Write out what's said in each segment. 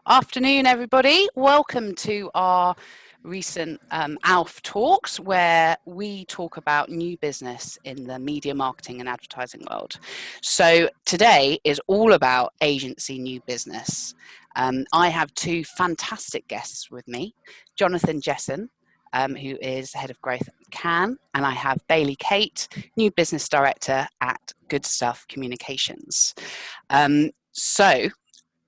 Afternoon, everybody. Welcome to our recent ALF Talks, where we talk about new business in the media, marketing and advertising world. So today is all about agency new business. I have two fantastic guests with me, Jonathan Jesson, who is Head of Growth at McCann, and I have Bailee-Kate, New Business Director at Goodstuff Communications. So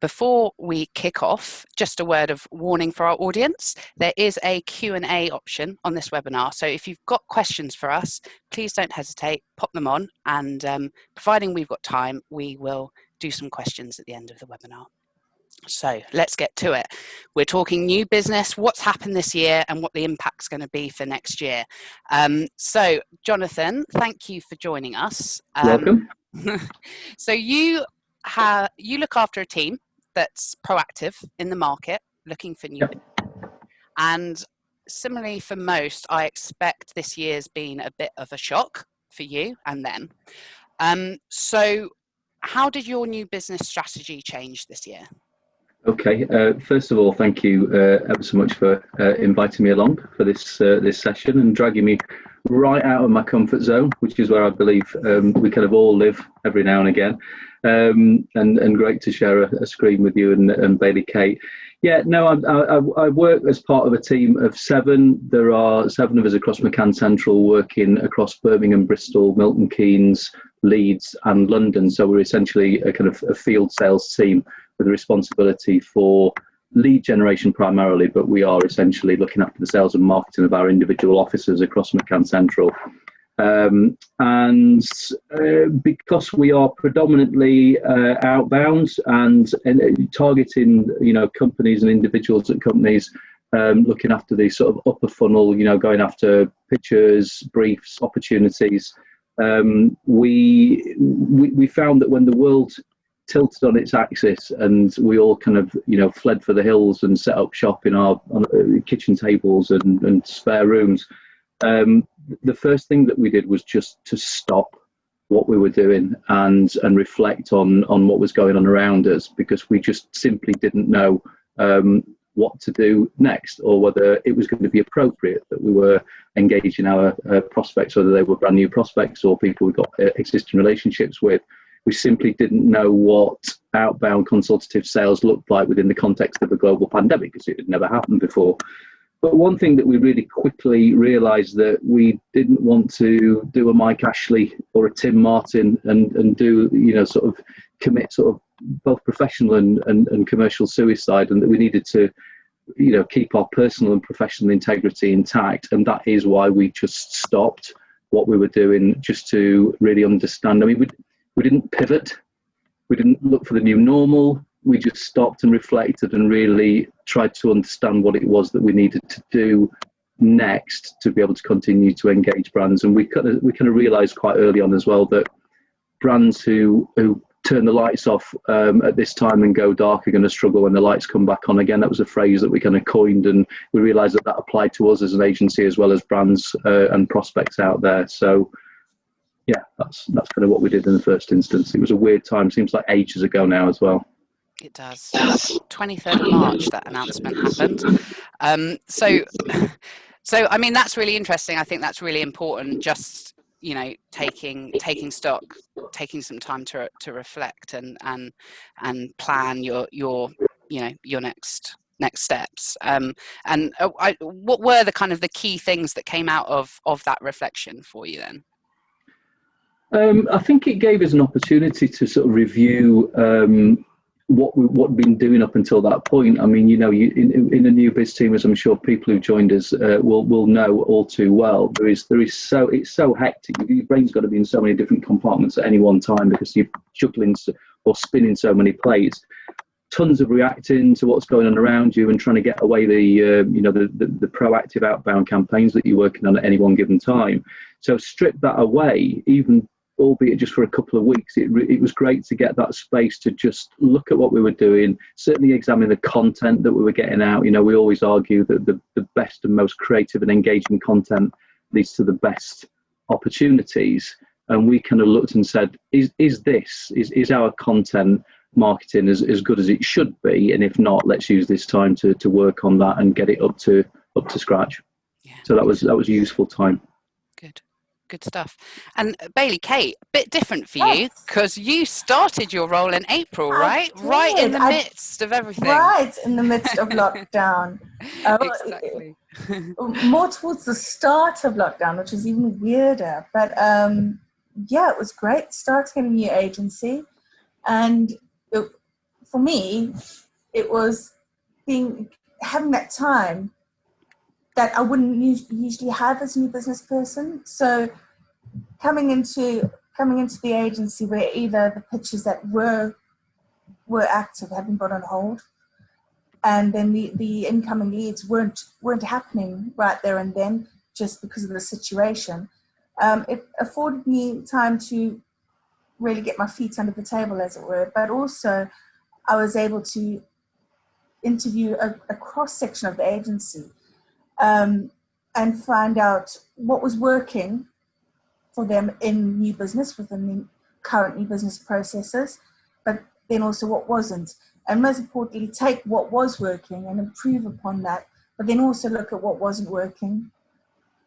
before we kick off, just a word of warning for our audience. There is a Q&A option on this webinar. So if you've got questions for us, please don't hesitate, pop them on. And providing we've got time, we will do some questions at the end of the webinar. So let's get to it. We're talking new business, what's happened this year and what the impact's going to be for next year. So Jonathan, thank you for joining us. Welcome. So you look after a team that's proactive in the market, looking for new business. And similarly for most, I expect this year's been a bit of a shock for you and them. So how did your new business strategy change this year? Okay, first of all, thank you ever so much for inviting me along for this session and dragging me right out of my comfort zone, which is where I believe we kind of all live every now and again. And great to share a screen with you and Bailee-Kate. Yeah, no, I work as part of a team of 7. There are 7 of us across McCann Central working across Birmingham, Bristol, Milton Keynes, Leeds and London. So we're essentially a kind of a field sales team with a responsibility for lead generation primarily, but we are essentially looking after the sales and marketing of our individual offices across McCann Central. And because we are predominantly outbound and targeting, companies and individuals at companies, looking after the sort of upper funnel, going after pitches, briefs, opportunities, we found that when the world tilted on its axis and we all kind of fled for the hills and set up shop in our kitchen tables and spare rooms, the first thing that we did was just to stop what we were doing and reflect on what was going on around us, because we just simply didn't know what to do next, or whether it was going to be appropriate that we were engaging our prospects, whether they were brand new prospects or people we got existing relationships with. We simply didn't know what outbound consultative sales looked like within the context of a global pandemic, because it had never happened before. But one thing that we really quickly realised, that we didn't want to do a Mike Ashley or a Tim Martin and do, sort of commit sort of both professional and commercial suicide, and that we needed to, keep our personal and professional integrity intact. And that is why we just stopped what we were doing, just to really understand. I mean, we didn't pivot. We didn't look for the new normal. We just stopped and reflected and really tried to understand what it was that we needed to do next to be able to continue to engage brands. And we kind of realised quite early on as well that brands who turn the lights off at this time and go dark are going to struggle when the lights come back on again. That was a phrase that we kind of coined, and we realised that applied to us as an agency as well as brands and prospects out there. So yeah, that's kind of what we did in the first instance. It was a weird time. Seems like ages ago now as well. It does. 23rd of March, that announcement happened. So I mean, that's really interesting. I think that's really important. Just, taking stock, taking some time to reflect and plan your next steps. What were the kind of the key things that came out of that reflection for you then? I think it gave us an opportunity to sort of review what we'd been doing up until that point. I mean, in a new biz team, as I'm sure people who joined us will know all too well, it's so hectic. Your brain's got to be in so many different compartments at any one time because you're juggling or spinning so many plates. Tons of reacting to what's going on around you and trying to get away the proactive outbound campaigns that you're working on at any one given time. So strip that away, even albeit just for a couple of weeks, it was great to get that space to just look at what we were doing, certainly examine the content that we were getting out. We always argue that the best and most creative and engaging content leads to the best opportunities. And we kind of looked and said, is our content marketing as good as it should be, and if not, let's use this time to work on that and get it up to scratch. Yeah. So that was a useful time. Good stuff. And Bailee-Kate, a bit different for you, because you started your role in April, right? Right in the midst of everything. Right in the midst of lockdown. Exactly. More towards the start of lockdown, which is even weirder. But yeah, it was great starting a new agency. And for me, it was having that time that I wouldn't usually have as a new business person. So coming into the agency where either the pitches that were active had been put on hold, and then the incoming leads weren't happening right there and then, just because of the situation. It afforded me time to really get my feet under the table, as it were, but also I was able to interview a cross-section of the agency, and find out what was working for them in new business, within the current new business processes, but then also what wasn't. And most importantly, take what was working and improve upon that, but then also look at what wasn't working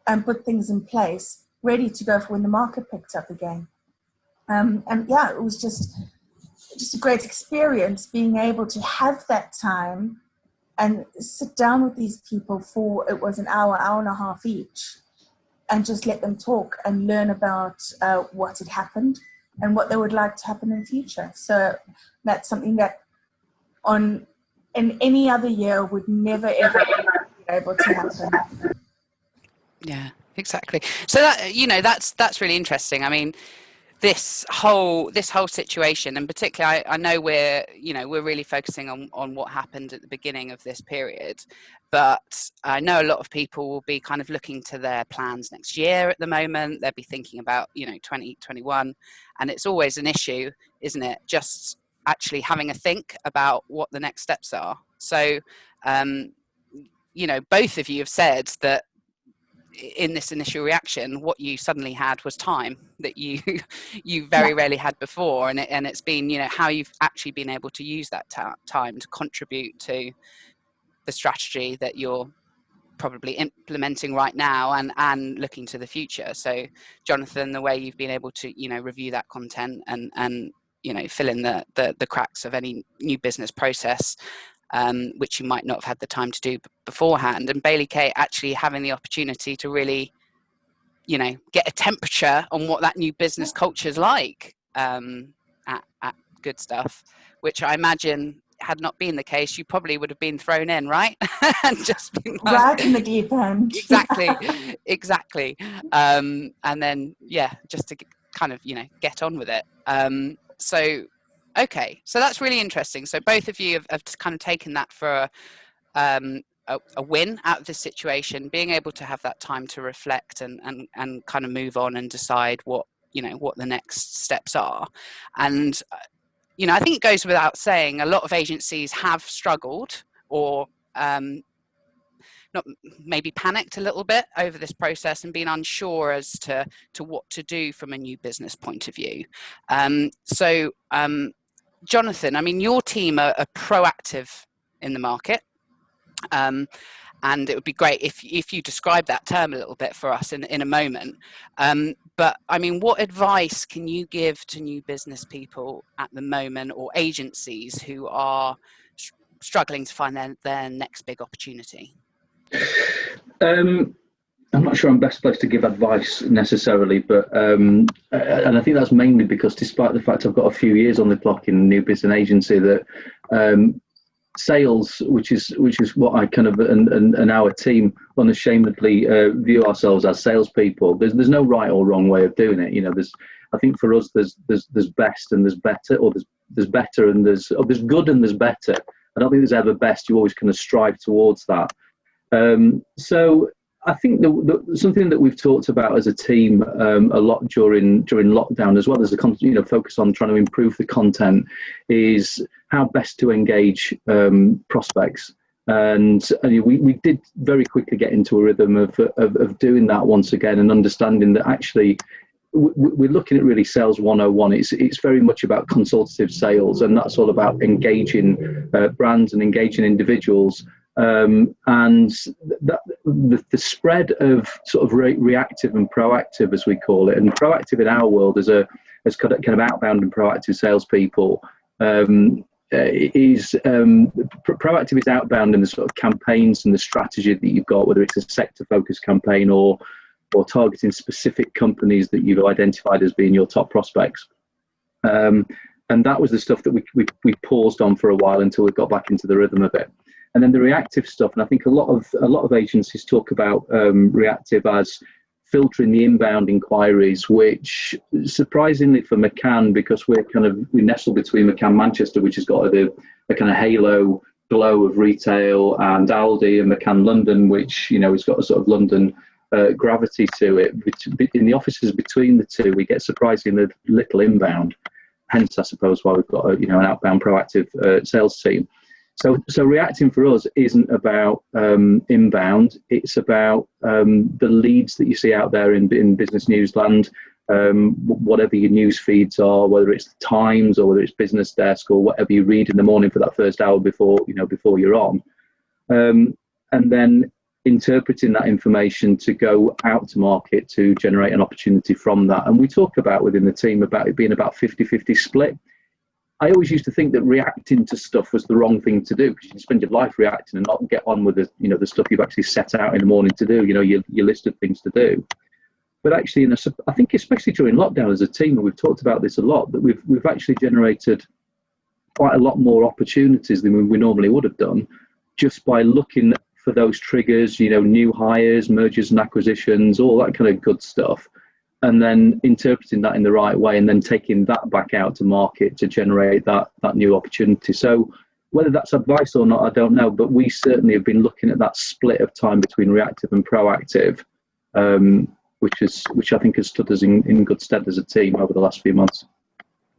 and put things in place ready to go for when the market picked up again. And yeah, it was just a great experience being able to have that time and sit down with these people for, it was an hour and a half each, and just let them talk and learn about what had happened and what they would like to happen in the future. So that's something that in any other year would never, ever be able to happen. Yeah, exactly. So that, that's really interesting. I mean, this whole situation, and particularly I know we're really focusing on what happened at the beginning of this period, but I know a lot of people will be kind of looking to their plans next year at the moment. They'll be thinking about 2021, and it's always an issue, isn't it, just actually having a think about what the next steps are. So both of you have said that in this initial reaction, what you suddenly had was time that you very rarely had before, and it's been how you've actually been able to use that time to contribute to the strategy that you're probably implementing right now and looking to the future. So Jonathan, the way you've been able to review that content and fill in the cracks of any new business process, which you might not have had the time to do beforehand, and Bailee-Kate actually having the opportunity to really get a temperature on what that new business culture is like at Goodstuff, which I imagine had not been the case, you probably would have been thrown in, right? And just been like, right in the deep end. exactly. And then just to kind of get on with it. Okay, so that's really interesting. So both of you have kind of taken that for a win out of this situation, being able to have that time to reflect and kind of move on and decide what the next steps are. And I think it goes without saying, a lot of agencies have struggled or not maybe panicked a little bit over this process and been unsure as to what to do from a new business point of view. Jonathan, I mean, your team are proactive in the market, and it would be great if you describe that term a little bit for us in a moment. But I mean, what advice can you give to new business people at the moment, or agencies who are struggling to find their next big opportunity? I'm not sure I'm best placed to give advice necessarily, but and I think that's mainly because, despite the fact I've got a few years on the clock in new business agency, that sales, which is what I kind of and our team unashamedly view ourselves as salespeople. There's no right or wrong way of doing it. I think for us there's best and there's better, or there's better and there's good and there's better. I don't think there's ever best. You always kind of strive towards that. So I think something that we've talked about as a team a lot during lockdown, as well as the focus on trying to improve the content, is how best to engage prospects. And we did very quickly get into a rhythm of doing that once again, and understanding that actually we're looking at really sales 101. It's very much about consultative sales, and that's all about engaging brands and engaging individuals. And that the spread of sort of reactive and proactive, as we call it, and proactive in our world as kind of outbound and proactive salespeople. Proactive is outbound in the sort of campaigns and the strategy that you've got, whether it's a sector-focused campaign or targeting specific companies that you've identified as being your top prospects. And that was the stuff that we paused on for a while until we got back into the rhythm of it. And then the reactive stuff, and I think a lot of agencies talk about reactive as filtering the inbound inquiries, which surprisingly for McCann, because we nestle between McCann Manchester, which has got a kind of halo glow of retail, and Aldi, and McCann London, which has got a sort of London gravity to it. In the offices between the two, we get surprisingly little inbound. Hence, I suppose, why we've got an outbound proactive sales team. So reacting for us isn't about inbound. It's about the leads that you see out there in business newsland, whatever your news feeds are, whether it's the Times or whether it's Business Desk or whatever you read in the morning for that first hour before you're on, and then interpreting that information to go out to market to generate an opportunity from that. And we talk about within the team about it being about 50-50 split. I always used to think that reacting to stuff was the wrong thing to do, because you can spend your life reacting and not get on with the stuff you've actually set out in the morning to do, your list of things to do. But actually, I think especially during lockdown as a team, and we've talked about this a lot, that we've actually generated quite a lot more opportunities than we normally would have done, just by looking for those triggers, new hires, mergers and acquisitions, all that kind of good stuff, and then interpreting that in the right way, and then taking that back out to market to generate that new opportunity. So whether that's advice or not, I don't know, but we certainly have been looking at that split of time between reactive and proactive, which I think has stood us in good stead as a team over the last few months.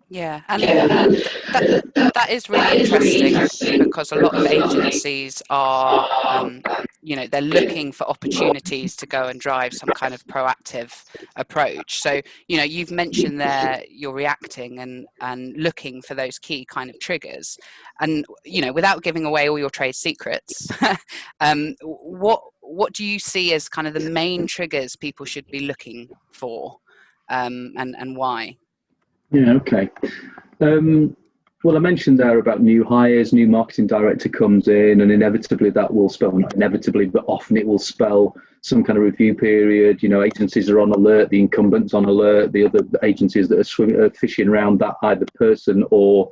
Yeah, and that is really interesting, because a lot of agencies are, they're looking for opportunities to go and drive some kind of proactive approach. So, you've mentioned there you're reacting and looking for those key kind of triggers. And, without giving away all your trade secrets, what do you see as kind of the main triggers people should be looking for, and why? Yeah, okay. Well, I mentioned there about new hires, new marketing director comes in, and inevitably that will spell, not inevitably, but often it will spell some kind of review period. Agencies are on alert, the incumbents on alert, the other agencies that are fishing around that either person or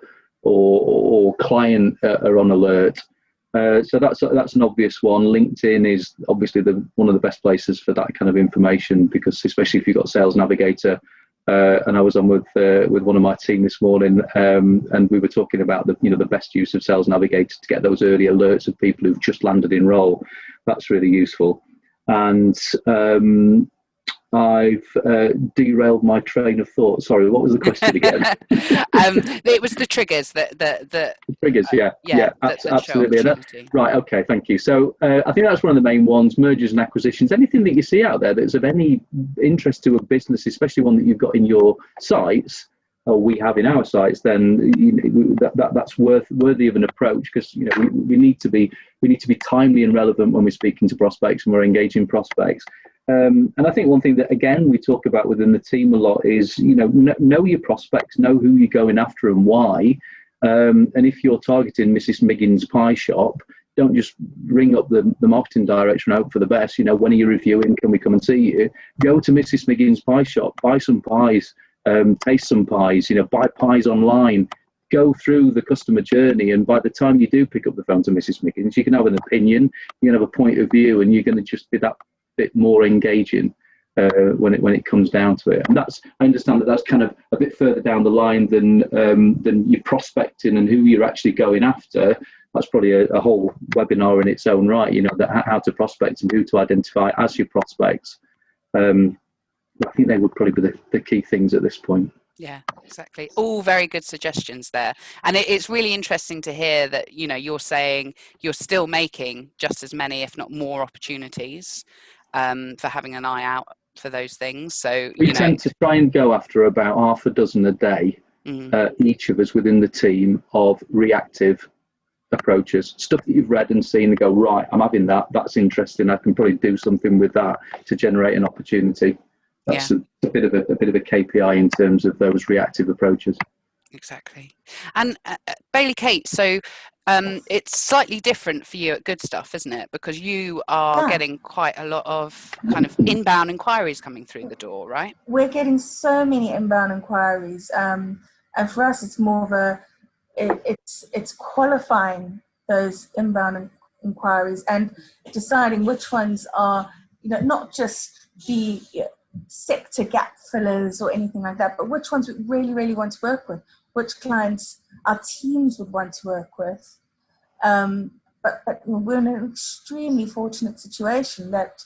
client are on alert. So that's an obvious one. LinkedIn is obviously one of the best places for that kind of information, because especially if you've got Sales Navigator. And I was on with one of my team this morning, and we were talking about the best use of Sales Navigator to get those early alerts of people who've just landed in role. That's really useful. And I've derailed my train of thought. Sorry, what was the question again? It was the triggers that triggers. Yeah, absolutely. Right. Okay. Thank you. So I think that's one of the main ones: mergers and acquisitions. Anything that you see out there that's of any interest to a business, especially one that you've got in your sites, or we have in our sites, then that's worthy of an approach, because we need to be timely and relevant when we're speaking to prospects and we're engaging prospects. And I think one thing that, again, we talk about within the team a lot is, know your prospects, know who you're going after and why. And if you're targeting Mrs. Miggins' pie shop, don't just ring up the marketing director and hope for the best. When are you reviewing? Can we come and see you? Go to Mrs. Miggins' pie shop, buy some pies, taste some pies, buy pies online. Go through the customer journey, and by the time you do pick up the phone to Mrs. Miggins, you can have an opinion, you can have a point of view, and you're going to just be that bit more engaging when it comes down to it. And I understand that's kind of a bit further down the line than your prospecting and who you're actually going after. That's probably a whole webinar in its own right. How to prospect and who to identify as your prospects. I think they would probably be the key things at this point. Yeah, exactly. All very good suggestions there. And it's really interesting to hear that, you're saying you're still making just as many, if not more, opportunities for having an eye out for those things. So we tend to try and go after about half a dozen a day, each of us within the team, of reactive approaches, stuff that you've read and seen and go, right, I'm having that, that's interesting, I can probably do something with that to generate an opportunity. That's a bit of a KPI in terms of those reactive approaches. Exactly. And Bailee-Kate, so it's slightly different for you at Goodstuff, isn't it? Because you are getting quite a lot of kind of inbound inquiries coming through the door, right? We're getting so many inbound inquiries, and for us, it's more of it's qualifying those inbound inquiries and deciding which ones are, not just the sector gap fillers or anything like that, but which ones we really, really want to work with, which clients our teams would want to work with. But we're in an extremely fortunate situation that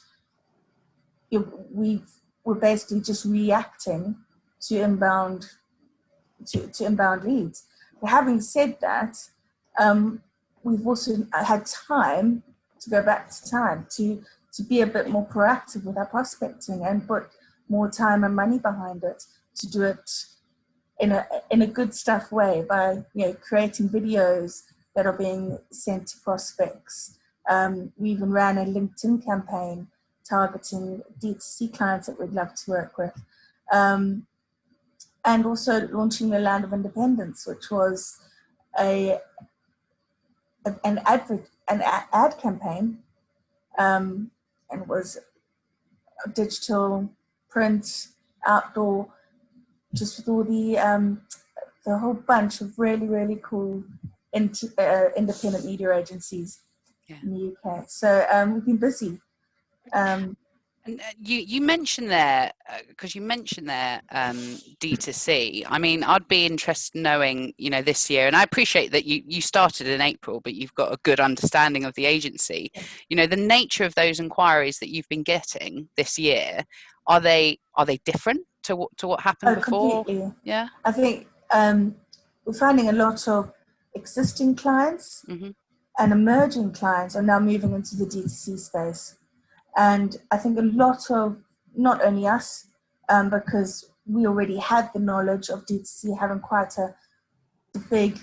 we're basically just reacting to inbound leads. But having said that, we've also had time to go back to time to be a bit more proactive with our prospecting and put more time and money behind it, to do it in a Goodstuff way by creating videos that are being sent to prospects. We even ran a LinkedIn campaign targeting D2C clients that we'd love to work with. And also launching the Land of Independence, which was an ad campaign, and it was digital, print, outdoor, just with all the whole bunch of really, really cool independent media agencies in the UK. So we've been busy. And you mentioned there, because you mentioned there D2C. I mean, I'd be interested in knowing, this year, and I appreciate that you started in April, but you've got a good understanding of the agency. The nature of those inquiries that you've been getting this year, are they different to what happened before? Completely. Yeah. I think we're finding a lot of existing clients and emerging clients are now moving into the D2C space. And I think a lot of, not only us, because we already had the knowledge of D2C having quite a big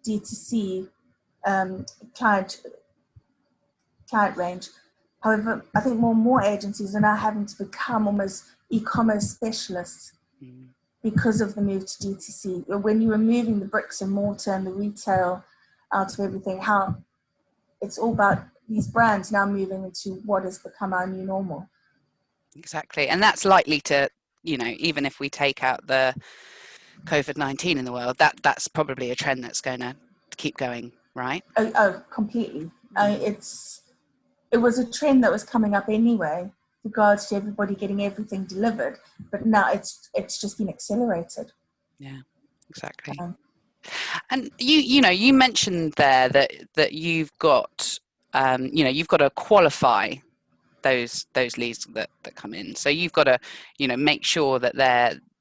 D2C client range. However, I think more and more agencies are now having to become almost e-commerce specialists because of the move to D2C. When you're removing the bricks and mortar and the retail out of everything, how it's all about these brands now moving into what has become our new normal. Exactly. And that's likely to, even if we take out the COVID-19 in the world, that's probably a trend that's going to keep going, right? Oh, completely. It was a trend that was coming up anyway, regards to everybody getting everything delivered, but now it's just been accelerated. Yeah, exactly. And you mentioned there that you've got you've got to qualify those leads that come in. So you've got to make sure that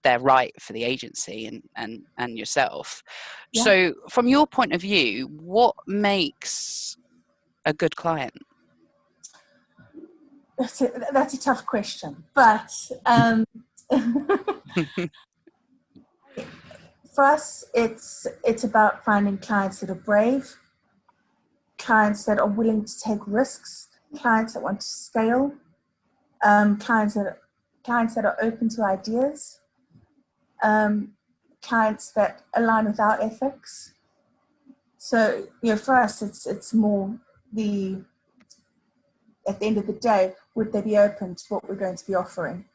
they're right for the agency and yourself. Yeah. So from your point of view, what makes a good client? That's a tough question, but for us, it's about finding clients that are brave, clients that are willing to take risks, clients that want to scale, clients that are open to ideas, clients that align with our ethics. So for us, it's more at the end of the day, would they be open to what we're going to be offering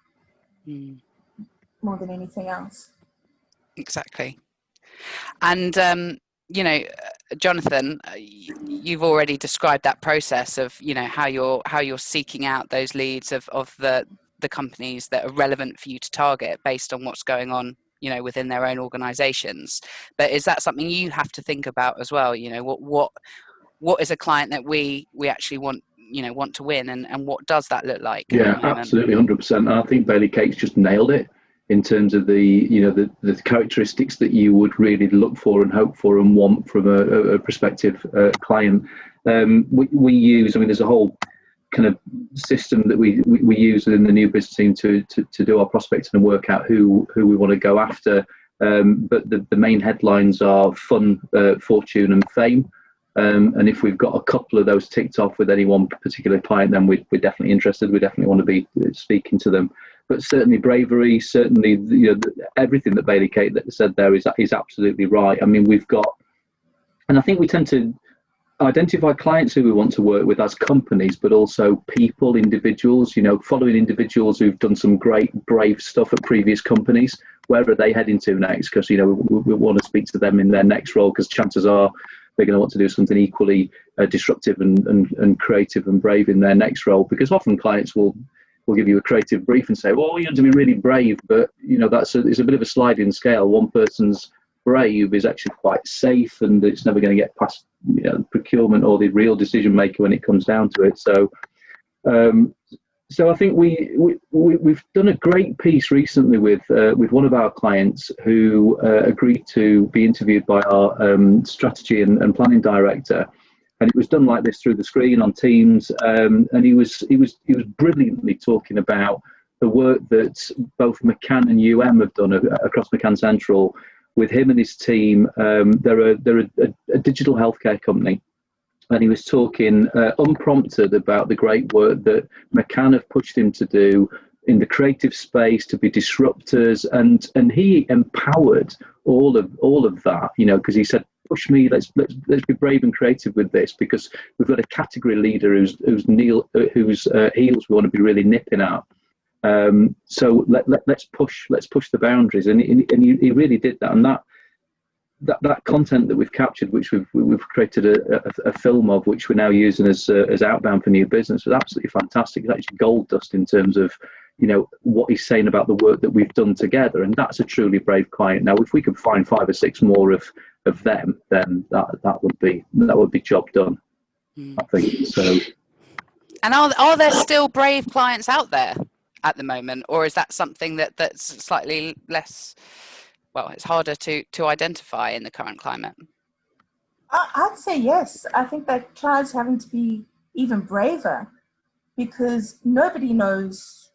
more than anything else? Exactly. And Jonathan, you've already described that process of how you're seeking out those leads of the companies that are relevant for you to target based on what's going on within their own organizations. But is that something you have to think about as well? What is a client that we actually want to win, and what does that look like? Yeah, absolutely, 100%. I think Bailee-Kate's just nailed it in terms of the characteristics that you would really look for and hope for and want from a prospective client. We use, there's a whole kind of system that we use within the new business team to do our prospecting and work out who we want to go after. But the main headlines are fun, fortune, and fame. And if we've got a couple of those ticked off with any one particular client, then we're definitely interested. We definitely want to be speaking to them. But certainly bravery, certainly everything that Bailee-Kate said there is absolutely right. I mean, we've got, and I think we tend to identify clients who we want to work with as companies, but also people, individuals, following individuals who've done some great, brave stuff at previous companies. Where are they heading to next? Because, we want to speak to them in their next role, because chances are they're going to want to do something equally disruptive and creative and brave in their next role. Because often clients will give you a creative brief and say, well, you have to be really brave, but, it's a bit of a sliding scale. One person's brave is actually quite safe, and it's never going to get past procurement or the real decision maker when it comes down to it. So I think we've done a great piece recently with one of our clients who agreed to be interviewed by our strategy and planning director, and it was done like this through the screen on Teams, and he was brilliantly talking about the work that both McCann and have done across McCann Central. With him and his team, they're a digital healthcare company, and he was talking unprompted about the great work that McCann have pushed him to do in the creative space, to be disruptors, and he empowered all of that, because he said, push me, let's be brave and creative with this, because we've got a category leader whose heels we want to be really nipping at. So let's push the boundaries, and he really did that. And that content that we've captured, which we've created a film of, which we're now using as outbound for new business, was absolutely fantastic. It's actually gold dust in terms of what he's saying about the work that we've done together, and that's a truly brave client. Now, if we could find 5 or 6 more of them, then that would be job done. I think so. And are there still brave clients out there at the moment, or is that something that's slightly less, well, it's harder to identify in the current climate? I'd say yes. I think that clients having to be even braver, because nobody knows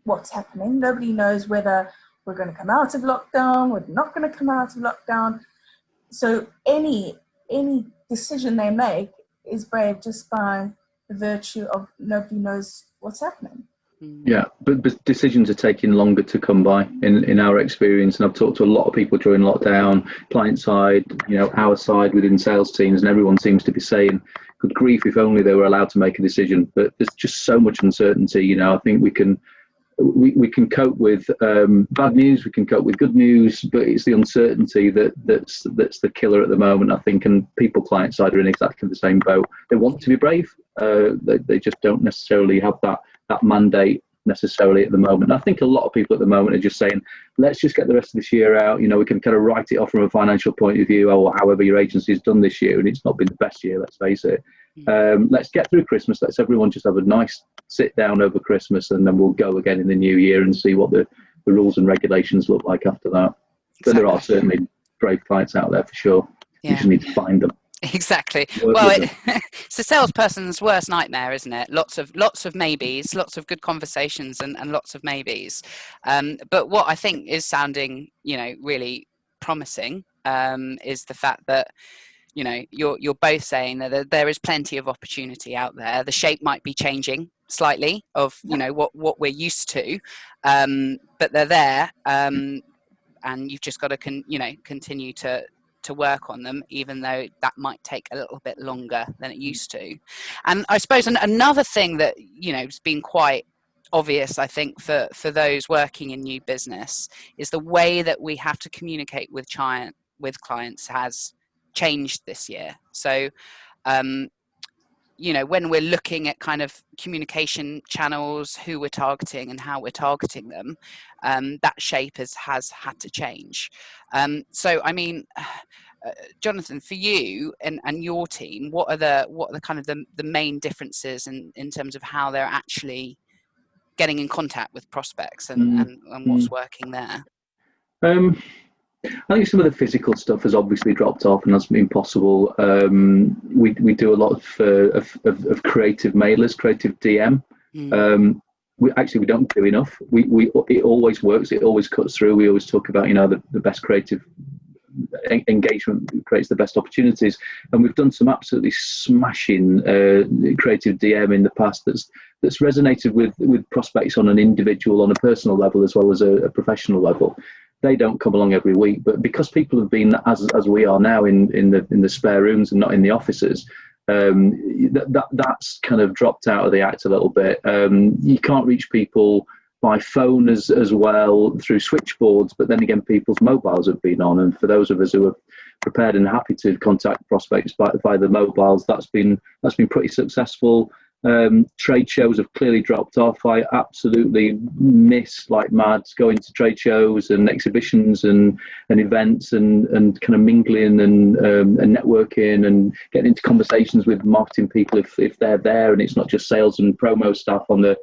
what's happening. Nobody knows whether we're going to come out of lockdown, we're not going to come out of lockdown. So any decision they make is brave just by the virtue of nobody knows what's happening. Yeah, but decisions are taking longer to come by in our experience, and I've talked to a lot of people during lockdown, client side, our side within sales teams, and everyone seems to be saying, good grief, if only they were allowed to make a decision. But there's just so much uncertainty. I think we can cope with bad news, we can cope with good news, but it's the uncertainty that's the killer at the moment, I think. And people client side are in exactly the same boat. They want to be brave, they just don't necessarily have that mandate necessarily at the moment. And I think a lot of people at the moment are just saying, let's just get the rest of this year out. We can kind of write it off from a financial point of view, or however your agency's done this year, and it's not been the best year, let's face it. Let's get through Christmas. Let's everyone just have a nice sit down over Christmas, and then we'll go again in the new year and see what the rules and regulations look like after that. Exactly. But there are certainly brave clients out there for sure. Yeah. You just need to find them. Exactly. Well, it's a salesperson's worst nightmare, isn't it? Lots of maybes, lots of good conversations, and lots of maybes. But what I think is sounding, really promising, is the fact that, you're both saying that there is plenty of opportunity out there. The shape might be changing slightly of, what we're used to, but they're there, and you've just got to continue to work on them, even though that might take a little bit longer than it used to. And I suppose another thing that has been quite obvious, I think, for those working in new business, is the way that we have to communicate with clients has changed this year. So when we're looking at kind of communication channels, who we're targeting and how we're targeting them, that shape has had to change. So I mean, Jonathan, for you and your team, what are the kind of the main differences in terms of how they're actually getting in contact with prospects and what's working there? I think some of the physical stuff has obviously dropped off and hasn't been possible. We do a lot of creative mailers, creative DM. We don't do enough. It always works. It always cuts through. We always talk about the best creative engagement creates the best opportunities, and we've done some absolutely smashing creative DM in the past that's resonated with prospects on an individual, on a personal level as well as a professional level. They don't come along every week, but because people have been as we are now in the spare rooms and not in the offices, that's kind of dropped out of the act a little bit. You can't reach people by phone as well through switchboards, but then again, people's mobiles have been on, and for those of us who are prepared and happy to contact prospects by the mobiles, that's been pretty successful. Trade shows have clearly dropped off. I absolutely miss like mad going to trade shows and exhibitions and events and kind of mingling and networking and getting into conversations with marketing people if they're there, and it's not just sales and promo staff on the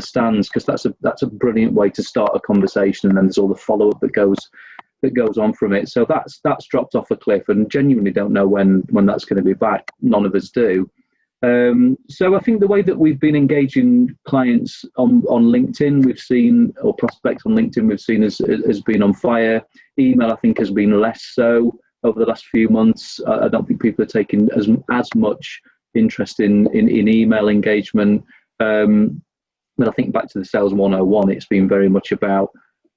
stands, because that's a brilliant way to start a conversation, and then there's all the follow-up that goes on from it. So that's dropped off a cliff, and genuinely don't know when that's going to be back. None of us do. So I think the way that we've been engaging clients on LinkedIn, we've seen, or prospects on LinkedIn, we've seen has been on fire. Email, I think, has been less so over the last few months. I don't think people are taking as much interest in email engagement. But I think back to the Sales 101, it's been very much about,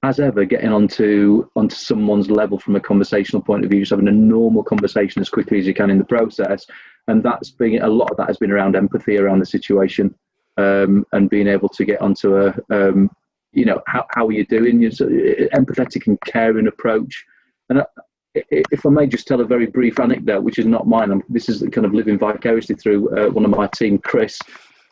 as ever, getting onto someone's level from a conversational point of view, just having a normal conversation as quickly as you can in the process. And a lot of that has been around empathy around the situation, and being able to get onto how are you doing? Empathetic and caring approach. And if I may just tell a very brief anecdote, which is not mine, this is kind of living vicariously through one of my team, Chris.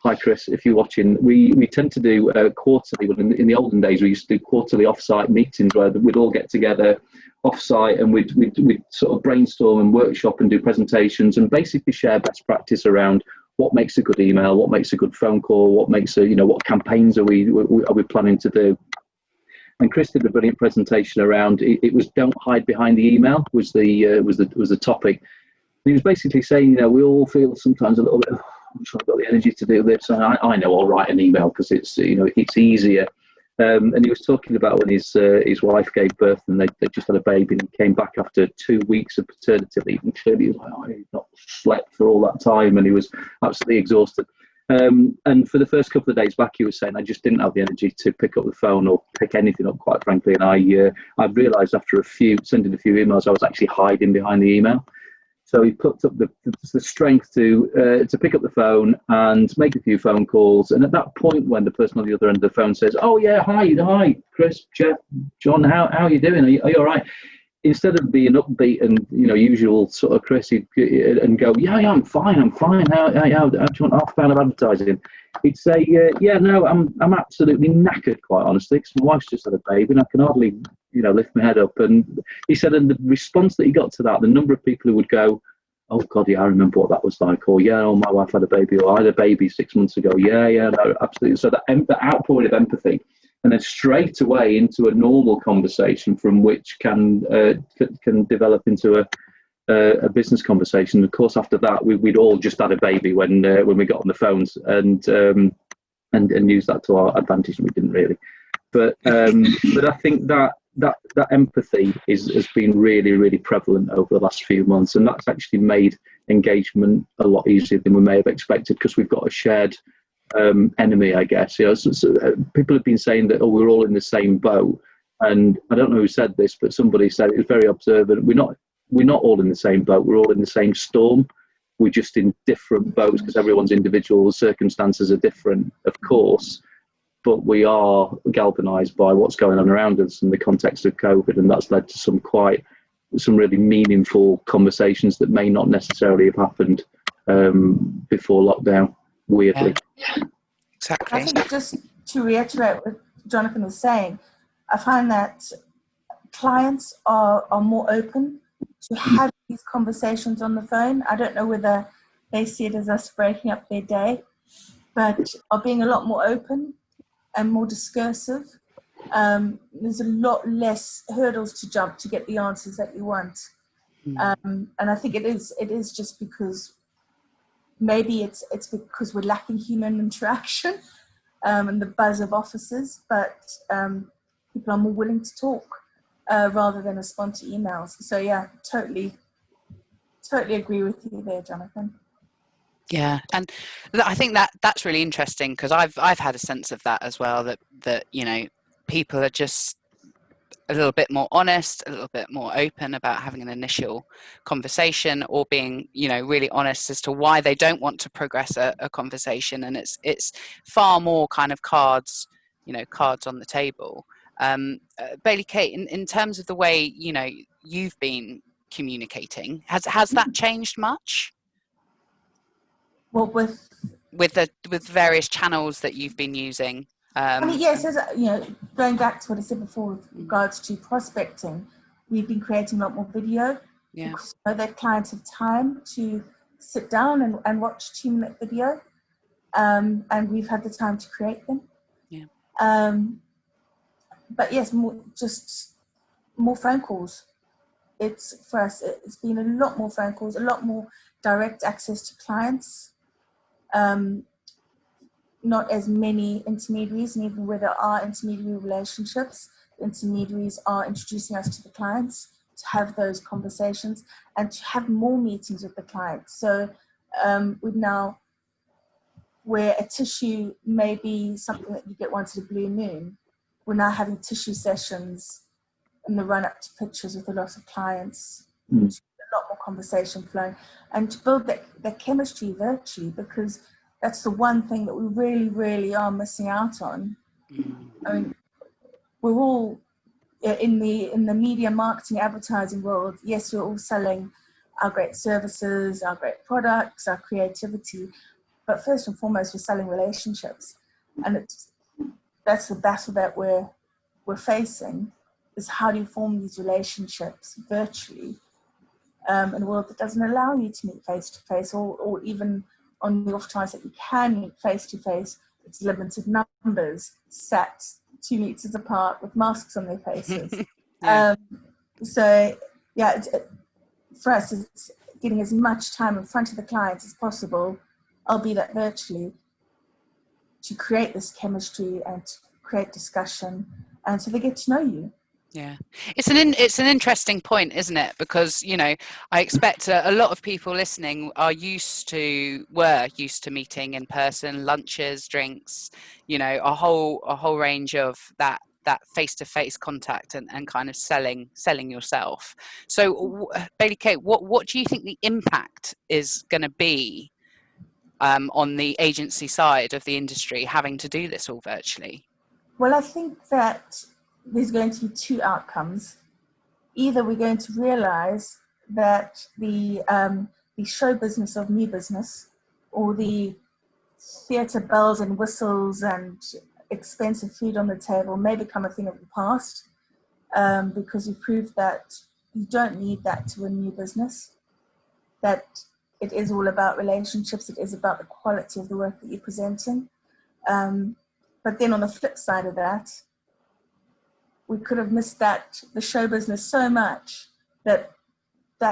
Hi, Chris, if you're watching. We tend to do quarterly. Well, in the olden days, we used to do quarterly off-site meetings where we'd all get together off-site and we'd sort of brainstorm and workshop and do presentations and basically share best practice around what makes a good email, what makes a good phone call, what makes what campaigns are we planning to do. And Chris did a brilliant presentation around it was don't hide behind the email was the topic. And he was basically saying, we all feel sometimes a little bit, I'm sure I've got the energy to do this. And I know I'll write an email because it's it's easier. And he was talking about when his wife gave birth and they just had a baby, and he came back after 2 weeks of paternity leave, and clearly he was like, he'd not slept for all that time, and he was absolutely exhausted. And for the first couple of days back, he was saying, I just didn't have the energy to pick up the phone or pick anything up, quite frankly. And I realised after sending a few emails, I was actually hiding behind the email. So he put up the strength to pick up the phone and make a few phone calls. And at that point, when the person on the other end of the phone says, "Oh yeah, hi, Chris, Jeff, John, how are you doing? Are you all right?" Instead of being upbeat and usual sort of Chris, and go, "Yeah, I'm fine. How do you want £5 of advertising?" He'd say, "Yeah, no, I'm absolutely knackered, quite honestly, because my wife's just had a baby and I can hardly lift my head up." And he said, and the response that he got to that, the number of people who would go, "Oh God, yeah, I remember what that was like," or "Yeah, my wife had a baby," or "I had a baby 6 months ago." Yeah, no, absolutely. So that outpouring of empathy, and then straight away into a normal conversation from which can develop into a business conversation. Of course, after that, we'd all just had a baby when we got on the phones and used that to our advantage. We didn't really, but I think that empathy has been really, really prevalent over the last few months, and that's actually made engagement a lot easier than we may have expected, because we've got a shared enemy, I guess. So people have been saying that, we're all in the same boat, and I don't know who said this, but somebody said it was very observant. We're not all in the same boat. We're all in the same storm. We're just in different boats because everyone's individual circumstances are different, of course. But we are galvanised by what's going on around us in the context of COVID, and that's led to some really meaningful conversations that may not necessarily have happened before lockdown. Weirdly, yeah, exactly. I think just to reiterate what Jonathan was saying, I find that clients are more open to have these conversations on the phone. I don't know whether they see it as us breaking up their day, but are being a lot more open and more discursive. there's a lot less hurdles to jump to get the answers that you want. And I think it is just because maybe it's because we're lacking human interaction and the buzz of offices, but people are more willing to talk rather than respond to emails. So yeah, totally agree with you there, Jonathan. Yeah, and I think that's really interesting, because I've had a sense of that as well, that you know, people are just a little bit more honest, a little bit more open about having an initial conversation, or being, you know, really honest as to why they don't want to progress a conversation, and it's far more kind of cards on the table. Bailee-Kate, in terms of the way, you know, you've been communicating, has that changed much? Well, with various channels that you've been using? I mean, yes, as you know, going back to what I said before with regards to prospecting, we've been creating a lot more video. Yeah. Because we know that clients have time to sit down and watch 2-minute video, and we've had the time to create them. Yeah. But yes, more phone calls. For us, it's been a lot more phone calls, a lot more direct access to clients. Not as many intermediaries, and even where there are intermediary relationships, intermediaries are introducing us to the clients to have those conversations and to have more meetings with the clients. So we've now, where a tissue may be something that you get once in a blue moon, we're now having tissue sessions in the run-up to pictures with a lot of clients. A lot more conversation flowing, and to build that chemistry virtually, because that's the one thing that we really, really are missing out on. I mean, we're all in the media marketing advertising world. Yes, we're all selling our great services, our great products, our creativity, but first and foremost, we're selling relationships, and that's the battle that we're facing. Is how do you form these relationships virtually in a world that doesn't allow you to meet face to face, or even on the off chance that you can meet face to face, it's limited numbers, sat 2 meters apart with masks on their faces. Yeah. So yeah, for us, it's getting as much time in front of the clients as possible, albeit that virtually, to create this chemistry and to create discussion, and so they get to know you. Yeah, it's an interesting point, isn't it? Because, you know, I expect a lot of people listening were used to meeting in person, lunches, drinks, you know, a whole range of that face-to-face contact and kind of selling yourself. So, Bailee-Kate, what do you think the impact is going to be on the agency side of the industry, having to do this all virtually? Well, I think that there's going to be two outcomes. Either we're going to realize that the show business of new business, or the theatre bells and whistles and expensive food on the table, may become a thing of the past, because we've proved that you don't need that to win new business, that it is all about relationships, it is about the quality of the work that you're presenting. But then on the flip side of that, we could have missed the show business so much that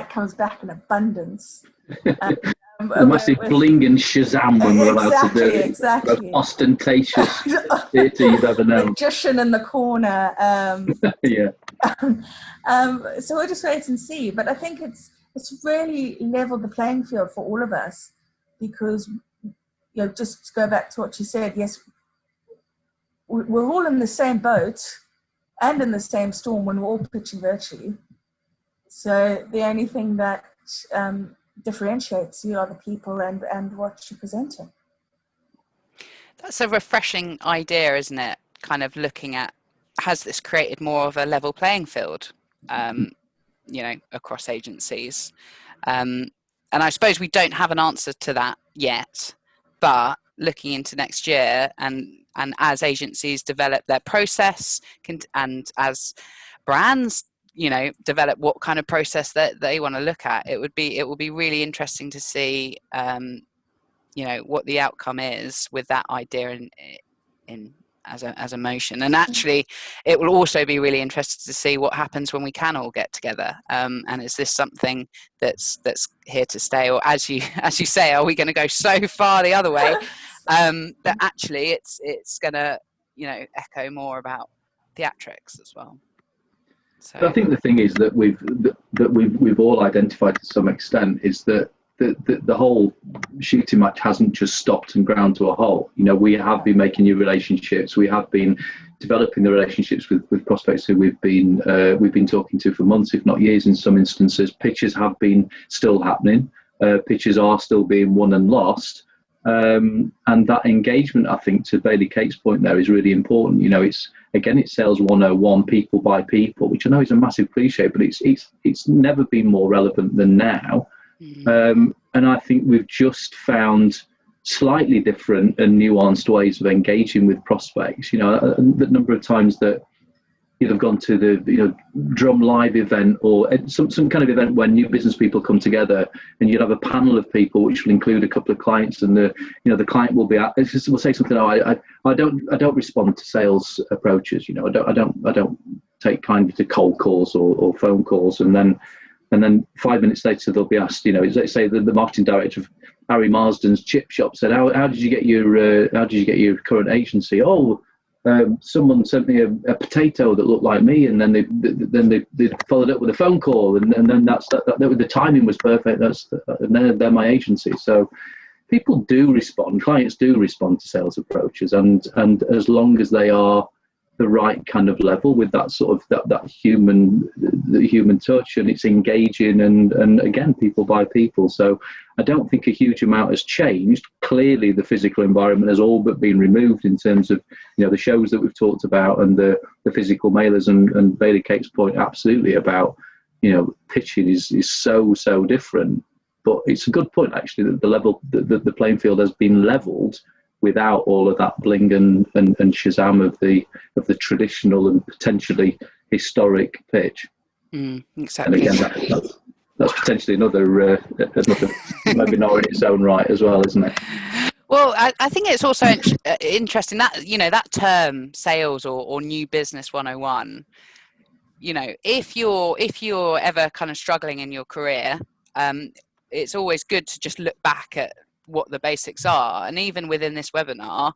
comes back in abundance. The massive bling and shazam when we're allowed to do it. Exactly. The most ostentatious theatre you've ever known. With Jesson in the corner. Yeah. So we'll just wait and see. But I think it's really leveled the playing field for all of us, because, you know, just to go back to what you said, yes, we're all in the same boat and in the same storm when we're all pitching virtually. So the only thing that differentiates you are the people and what you're presenting. That's a refreshing idea, isn't it? Kind of looking at, has this created more of a level playing field, you know, across agencies? And I suppose we don't have an answer to that yet, but looking into next year, and as agencies develop their process, and as brands, you know, develop what kind of process that they want to look at, it will be really interesting to see, you know, what the outcome is with that idea in as a motion. And actually, it will also be really interesting to see what happens when we can all get together. And is this something that's here to stay, or as you say, are we going to go so far the other way that actually it's going to echo more about theatrics as well. So I think the thing is that we've all identified to some extent is that the whole shooting match hasn't just stopped and ground to a halt. We have been making new relationships. We have been developing the relationships with prospects who we've been talking to for months, if not years, in some instances. Pitches have been still happening. Pitches are still being won and lost. And that engagement, I think, to Bailee-Kate's point there, is really important. It's sales 101, people by people, which I know is a massive cliche, but it's never been more relevant than now. And I think we've just found slightly different and nuanced ways of engaging with prospects. The number of times that you'd have gone to the drum live event or some kind of event where new business people come together, and you'd have a panel of people which will include a couple of clients, and the client will will say something. I don't respond to sales approaches. I don't take kindly to cold calls or phone calls, and then 5 minutes later they'll be asked. Let's say the marketing director of Harry Marsden's chip shop said, "How did you get your current agency?" "Oh, someone sent me a potato that looked like me," and then they followed up with a phone call, and then the timing was perfect. And they're my agency. So people do respond, clients do respond to sales approaches, and as long as they are the right kind of level with that sort of that human touch, and it's engaging, and again, people by people. So I don't think a huge amount has changed. Clearly the physical environment has all but been removed in terms of the shows that we've talked about, and the physical mailers, and Bailee-Kate's point absolutely about pitching is so different. But it's a good point actually that the playing field has been leveled without all of that bling and shazam of the traditional and potentially historic pitch. Exactly. And again, that's potentially another webinar in its own right as well, isn't it? Well, I think it's also interesting that that term sales or new business 101. If you're ever kind of struggling in your career, it's always good to just look back at what the basics are. And even within this webinar,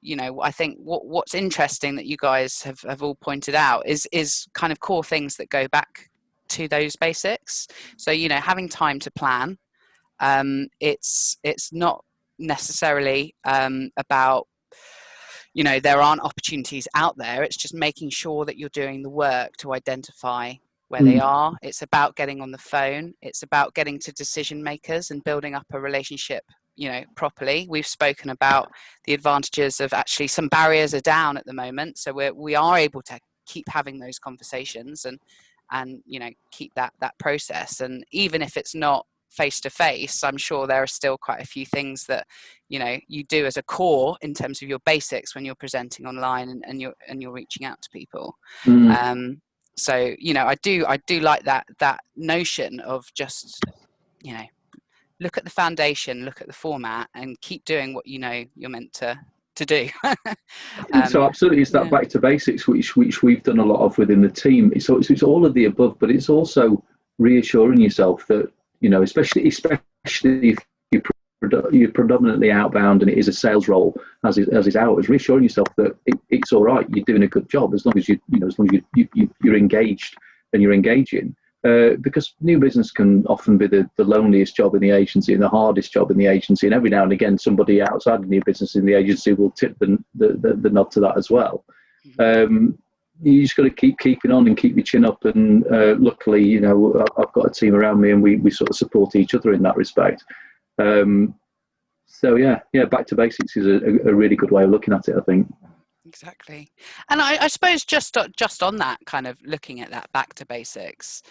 I think what's interesting that you guys have all pointed out is kind of core things that go back to those basics. So having time to plan. It's not necessarily about there aren't opportunities out there. It's just making sure that you're doing the work to identify where they are. It's about getting on the phone. It's about getting to decision makers and building up a relationship properly. We've spoken about the advantages of actually some barriers are down at the moment, so we are able to keep having those conversations and keep that process. And even if it's not face to face, I'm sure there are still quite a few things that you do as a core in terms of your basics when you're presenting online and you're reaching out to people. So I do like that notion of just look at the foundation, look at the format, and keep doing what you're meant to do. So absolutely, it's that back to basics, which we've done a lot of within the team. It's all of the above, but it's also reassuring yourself that especially if you're predominantly outbound and it is a sales role as is out, is reassuring yourself that it's all right. You're doing a good job as long as you're engaged and you're engaging. Because new business can often be the loneliest job in the agency and the hardest job in the agency, and every now and again somebody outside of new business in the agency will tip the nod to that as well. You just got to keep keeping on and keep your chin up, and luckily I've got a team around me and we sort of support each other in that respect. So back to basics is a really good way of looking at it, I think. Exactly. And I suppose just on that kind of looking at that back to basics,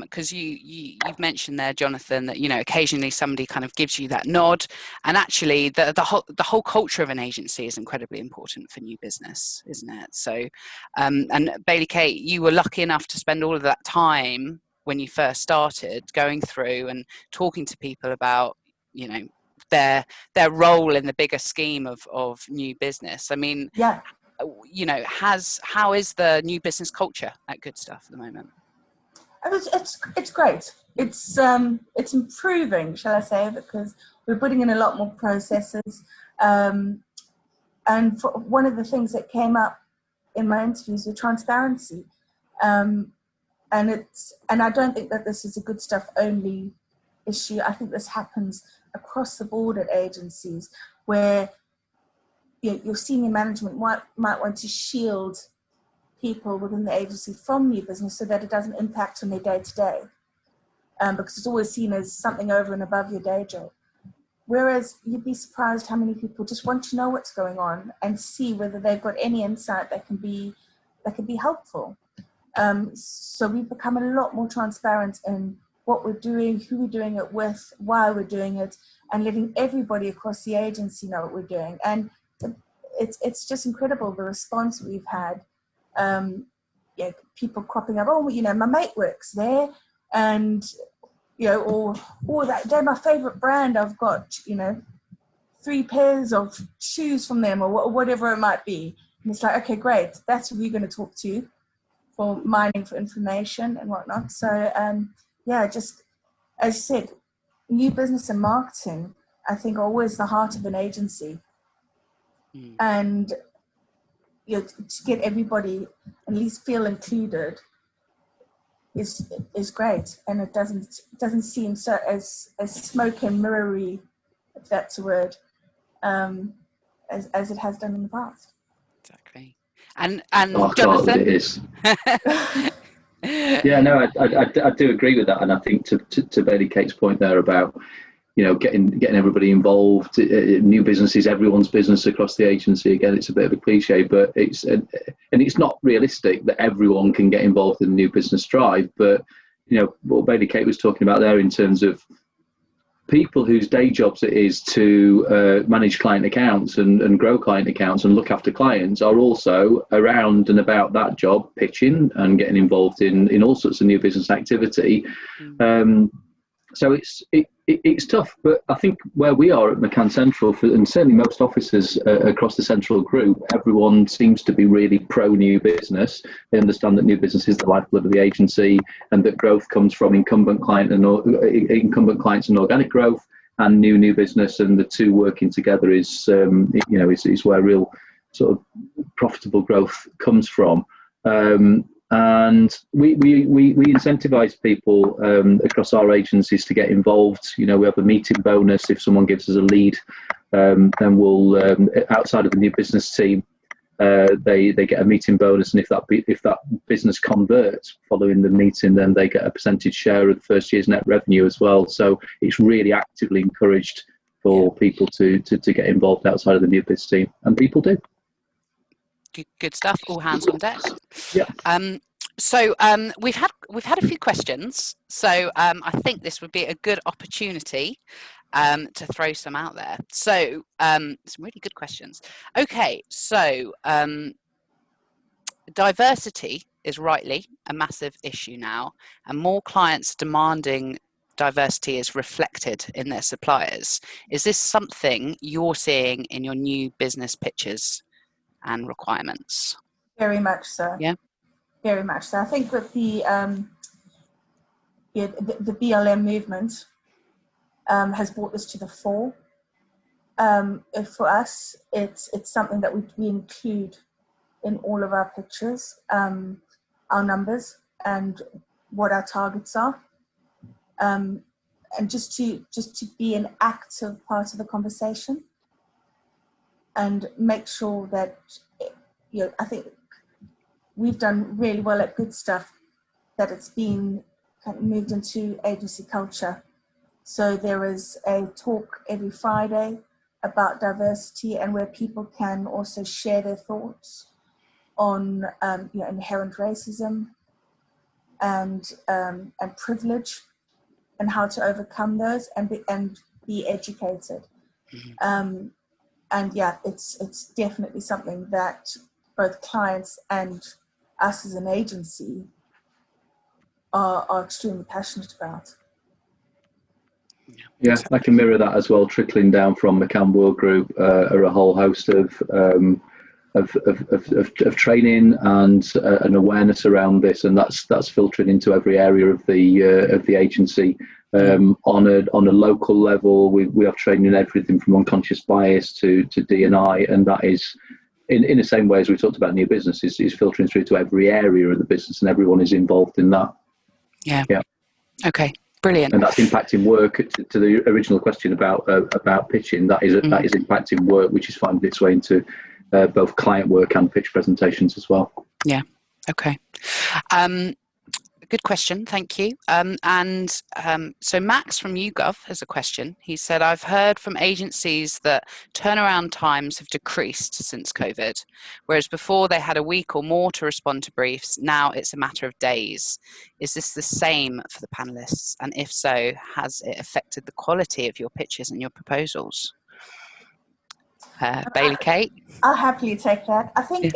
because you've mentioned there, Jonathan, that occasionally somebody kind of gives you that nod, and actually the whole culture of an agency is incredibly important for new business, isn't it? So and Bailee-Kate, you were lucky enough to spend all of that time when you first started going through and talking to people about their role in the bigger scheme of new business. I mean, how is the new business culture at Goodstuff at the moment? It's great. It's improving, shall I say, because we're putting in a lot more processes. And one of the things that came up in my interviews was transparency. And I don't think that this is a Goodstuff only issue. I think this happens across the board at agencies where your senior management might want to shield people within the agency from new business so that it doesn't impact on their day-to-day, because it's always seen as something over and above your day job. Whereas you'd be surprised how many people just want to know what's going on and see whether they've got any insight that can be helpful. So we've become a lot more transparent in what we're doing, who we're doing it with, why we're doing it, and letting everybody across the agency know what we're doing. And it's just incredible the response we've had. People cropping up, my mate works there, and or they're my favorite brand. I've got 3 pairs of shoes from them, or whatever it might be. And it's like, okay, great, that's who we're going to talk to for mining for information and whatnot. So just as you said, new business and marketing, I think, are always the heart of an agency. And to get everybody at least feel included is great, and it doesn't seem so as smoke and mirrory, if that's a word, as it has done in the past. Exactly. And Jonathan, it is. Yeah, no, I do agree with that, and I think to Bailee-Kate's point there about getting everybody involved. New business is everyone's business across the agency. Again, it's a bit of a cliche, but it's not realistic that everyone can get involved in the new business drive. But what Bailee-Kate was talking about there in terms of people whose day jobs it is to manage client accounts and grow client accounts and look after clients are also around and about that job, pitching and getting involved in all sorts of new business activity. So it's tough, but I think where we are at McCann Central, and certainly most offices across the Central Group, everyone seems to be really pro new business. They understand that new business is the lifeblood of the agency, and that growth comes from incumbent clients and organic growth, and new business, and the two working together is where real sort of profitable growth comes from. And we incentivize people across our agencies to get involved. We have a meeting bonus if someone gives us a lead. Then we'll outside of the new business team, they get a meeting bonus, and if that business converts following the meeting, then they get a percentage share of the first year's net revenue as well. So it's really actively encouraged for people to get involved outside of the new business team, and people do. Good stuff. All hands on deck. Yeah. So we've had a few questions. So I think this would be a good opportunity to throw some out there. So some really good questions. Okay. So diversity is rightly a massive issue now, and more clients demanding diversity is reflected in their suppliers. Is this something you're seeing in your new business pitches and requirements? Very much so. Yeah. Very much so. I think with the BLM movement has brought this to the fore. For us, it's something that we include in all of our pictures, our numbers and what our targets are, and just to be an active part of the conversation and make sure that I think we've done really well at Goodstuff that it's been kind of moved into agency culture. So there is a talk every Friday about diversity, and where people can also share their thoughts on inherent racism and privilege and how to overcome those and be educated. Mm-hmm. It's definitely something that both clients and us as an agency are extremely passionate about. Yeah, I can mirror that as well. Trickling down from McCann World Group are a whole host of of training and an awareness around this, and that's filtering into every area of the agency. On a local level, we have training in everything from unconscious bias to D&I, and that is in the same way as we talked about new business is filtering through to every area of the business, and everyone is involved in that. Yeah. Okay. Brilliant. And that's impacting work. To the original question about pitching, that is impacting work, which is finding its way into both client work and pitch presentations as well. Yeah. Okay. Good question. Thank you. So Max from YouGov has a question. He said, I've heard from agencies that turnaround times have decreased since COVID, whereas before they had a week or more to respond to briefs. Now it's a matter of days. Is this the same for the panelists? And if so, has it affected the quality of your pitches and your proposals? Bailee-Kate? I'll happily take that. I think,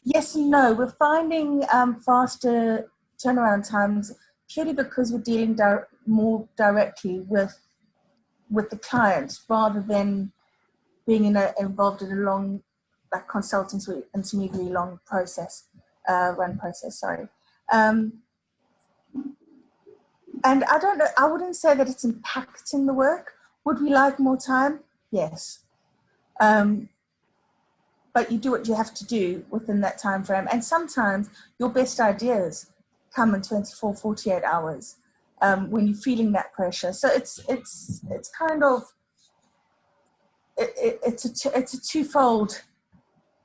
yes and no. We're finding faster turnaround times purely because we're dealing more directly with the clients rather than being involved in a long, like consultancy intermediary long process, run process. Sorry. And I don't know. I wouldn't say that it's impacting the work. Would we like more time? Yes. But you do what you have to do within that time frame. And sometimes your best ideas come in 24, 48 hours when you're feeling that pressure. So it's kind of, it's a twofold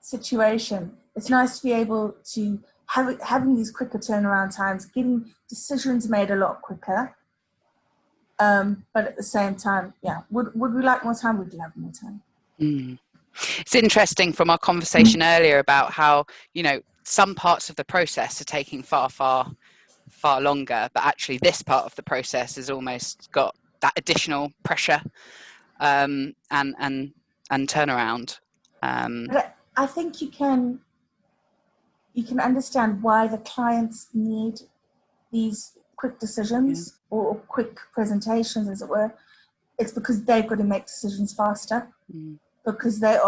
situation. It's nice to be able to having these quicker turnaround times, getting decisions made a lot quicker. But at the same time, would we like more time? Would you have more time? Mm. It's interesting from our conversation earlier about how, some parts of the process are taking far longer, but actually this part of the process has almost got that additional pressure and turnaround. But I think you can understand why the clients need these quick decisions or quick presentations, as it were. It's because they've got to make decisions faster. Because they're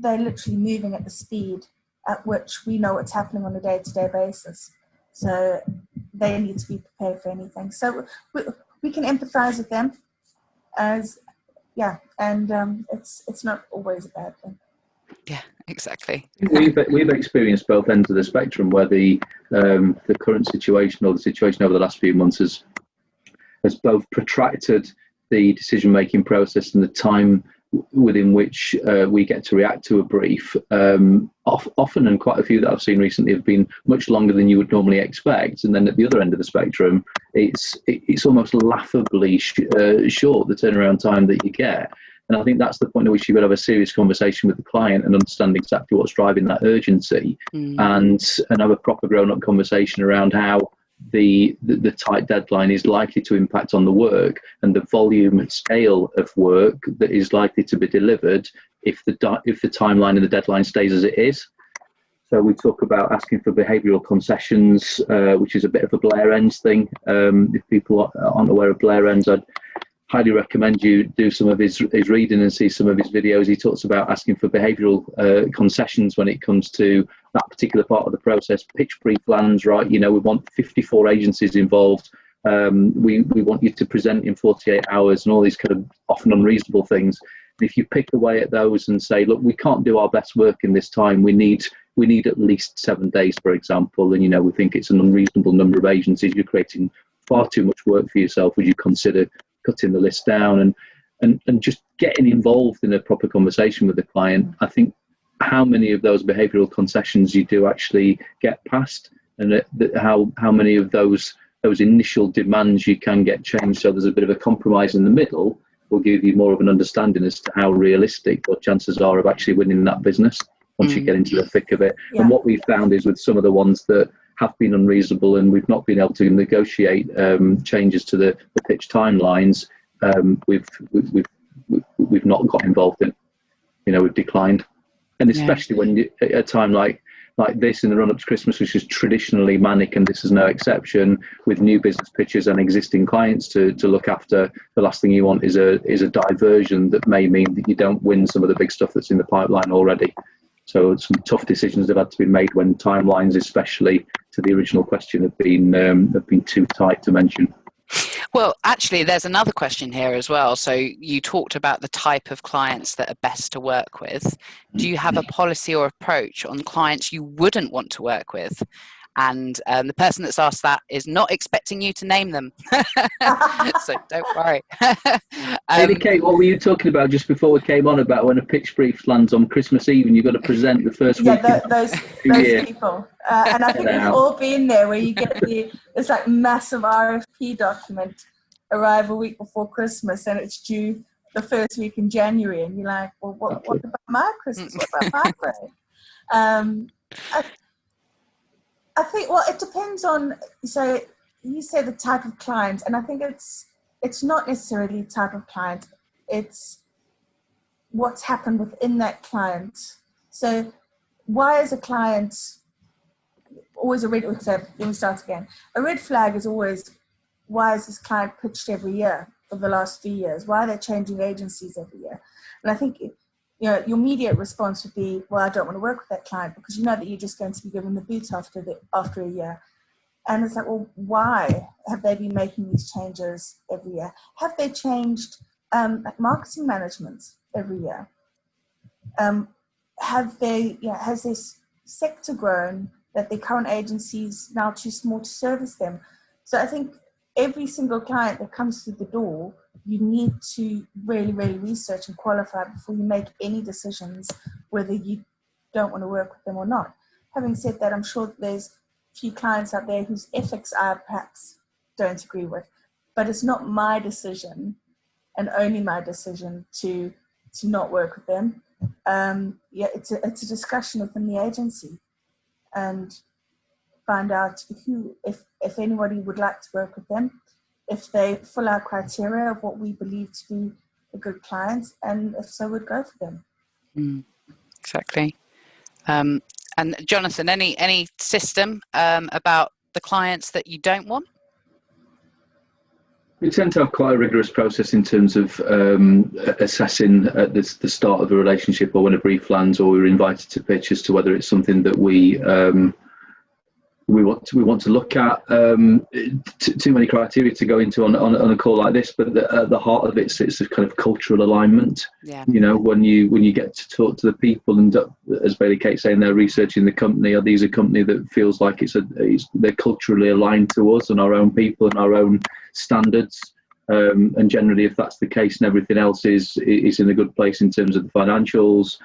literally moving at the speed at which we know what's happening on a day-to-day basis. So they need to be prepared for anything. So we can empathize with them and it's not always a bad thing. Yeah, exactly. We've experienced both ends of the spectrum where the current situation or the situation over the last few months has both protracted the decision-making process and the time within which we get to react to a brief. Often, and quite a few that I've seen recently, have been much longer than you would normally expect. And then at the other end of the spectrum, it's almost laughably short, the turnaround time that you get. And I think that's the point at which you've got to have a serious conversation with the client and understand exactly what's driving that urgency, and have a proper grown-up conversation around how the tight deadline is likely to impact on the work and the volume and scale of work that is likely to be delivered if the timeline and the deadline stays as it is. So we talk about asking for behavioural concessions, which is a bit of a Blair Ends thing. If people aren't aware of Blair Ends, I'd highly recommend you do some of his reading and see some of his videos. He talks about asking for behavioural concessions when it comes to that particular part of the process. Pitch brief lands, right? We want 54 agencies involved. We want you to present in 48 hours and all these kind of often unreasonable things. And if you pick away at those and say, look, we can't do our best work in this time. We need at least 7 days, for example. And, we think it's an unreasonable number of agencies. You're creating far too much work for yourself. Would you consider cutting the list down and just getting involved in a proper conversation with the client? I think how many of those behavioural concessions you do actually get past, and how many of those initial demands you can get changed so there's a bit of a compromise in the middle will give you more of an understanding as to how realistic what chances are of actually winning that business once you get into the thick of it. Yeah. And what we've found is with some of the ones that have been unreasonable and we've not been able to negotiate changes to the pitch timelines, we've not got involved in. We've declined. And especially when at a time like like this in the run-up to Christmas, which is traditionally manic, and this is no exception, with new business pitches and existing clients to look after. The last thing you want is a diversion that may mean that you don't win some of the big stuff that's in the pipeline already. So some tough decisions have had to be made when timelines, especially to the original question, have been too tight to mention. Well, actually, there's another question here as well. So you talked about the type of clients that are best to work with. Do you have a policy or approach on clients you wouldn't want to work with? And the person that's asked that is not expecting you to name them. So don't worry. Bailee-Kate, what were you talking about just before we came on about when a pitch brief lands on Christmas Eve and you've got to present the first week? Those people. And I think we've all been there where you get this like massive RFP document arrive a week before Christmas and it's due the first week in January and you're like, well, what about my Christmas? What about my break? I think, well, it depends on, so you say the type of client, and I think it's not necessarily the type of client, it's what's happened within that client. So why is a client always a red, so let me start again. A red flag is always, why is this client pitched every year for the last 3 years? Why are they changing agencies every year? And I think your immediate response would be, well, I don't want to work with that client because you know that you're just going to be given the boot after a year. And it's like, well, why have they been making these changes every year? Have they changed marketing management every year? Has this sector grown that their current agencies now too small to service them? So I think every single client that comes through the door, you need to really, really research and qualify before you make any decisions whether you don't want to work with them or not. Having said that, I'm sure that there's a few clients out there whose ethics I perhaps don't agree with, but it's not my decision and only my decision to not work with them. It's a discussion within the agency and find out if anybody would like to work with them, if they fill our criteria of what we believe to be a good client, and if so, we'd go for them. Exactly. And Jonathan, any system about the clients that you don't want? We tend to have quite a rigorous process in terms of assessing at the start of a relationship or when a brief lands or we're invited to pitch as to whether it's something that we want to look at. Too many criteria to go into on a call like this, but at the heart of it sits a kind of cultural alignment. Yeah. You know, when you get to talk to the people, and as Bailee-Kate saying, they're researching the company. Are these a company that feels like they're culturally aligned to us and our own people and our own standards? And generally, if that's the case, and everything else is in a good place in terms of the financials.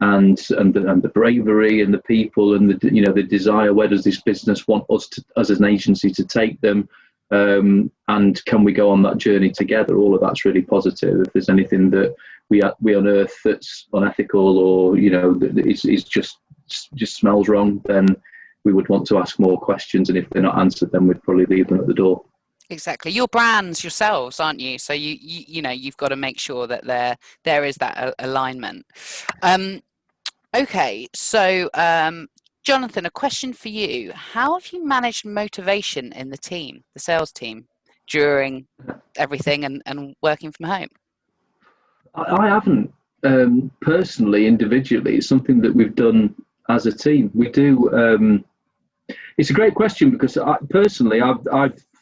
And the bravery and the people and the desire. Where does this business want us as an agency to take them? And can we go on that journey together? All of that's really positive. If there's anything that we unearth that's unethical or is just smells wrong, then we would want to ask more questions. And if they're not answered, then we'd probably leave them at the door. Exactly. You're brands yourselves, aren't you? So you've got to make sure that there is that alignment. Okay, so Jonathan, a question for you. How have you managed motivation in the sales team, during everything and working from home? I haven't personally, individually. It's something that we've done as a team. We do. It's a great question because I've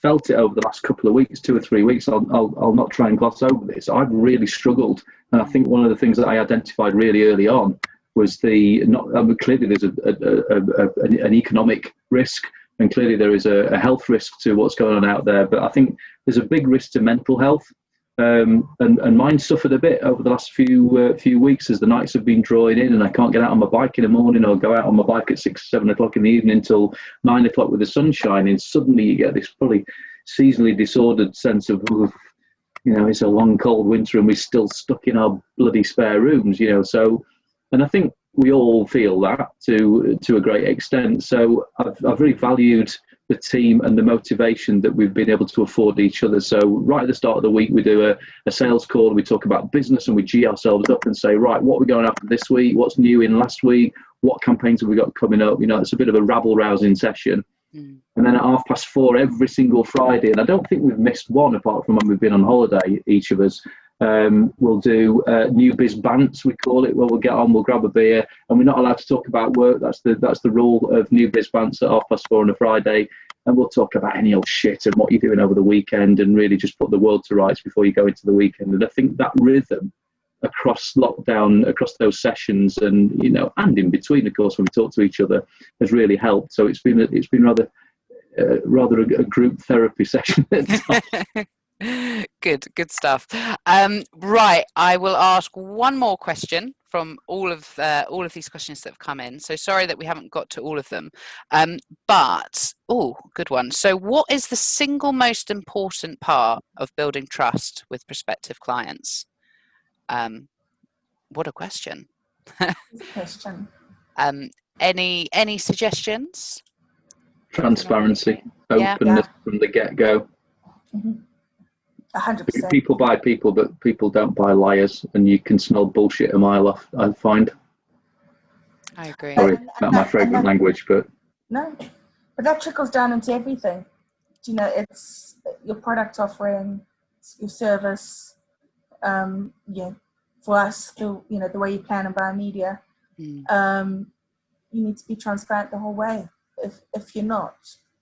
felt it over the last couple of weeks, 2 or 3 weeks. I'll not try and gloss over this. I've really struggled, and I think one of the things that I identified really early on was clearly there's an economic risk, and clearly there is a health risk to what's going on out there. But I think there's a big risk to mental health, and mine suffered a bit over the last few weeks as the nights have been drawing in, and I can't get out on my bike in the morning or go out on my bike at 6, 7 o'clock in the evening until 9 o'clock with the sun shining. Suddenly you get this probably seasonally disordered sense of, it's a long cold winter and we're still stuck in our bloody spare rooms, so. And I think we all feel that to a great extent. So I've really valued the team and the motivation that we've been able to afford each other. So right at the start of the week, we do a sales call. We talk about business and we G ourselves up and say, right, what are we going after this week? What's new in last week? what campaigns have we got coming up? It's a bit of a rabble-rousing session. And then at 4:30 every single Friday, and I don't think we've missed one apart from when we've been on holiday, each of us, we'll do new biz bants, we call it, where we'll get on, we'll grab a beer, and we're not allowed to talk about work. That's the rule of new biz bants at 4:30 on a Friday. And we'll talk about any old shit and what you're doing over the weekend, and really just put the world to rights before you go into the weekend. And I think that rhythm across lockdown, across those sessions, and and in between, of course, when we talk to each other, has really helped. So it's been rather a group therapy session at times. Good stuff. Right, I will ask one more question from all of these questions that have come in. So sorry that we haven't got to all of them, but good one. So what is the single most important part of building trust with prospective clients? What a question. Question. Any suggestions? Transparency, openness from the get-go. 100%. People buy people, but people don't buy liars, and you can smell bullshit a mile off, I find. I agree. Sorry, not my favourite language, but... No, but that trickles down into everything. It's your product offering, your service, for us, the way you plan and buy media. You need to be transparent the whole way. If you're not,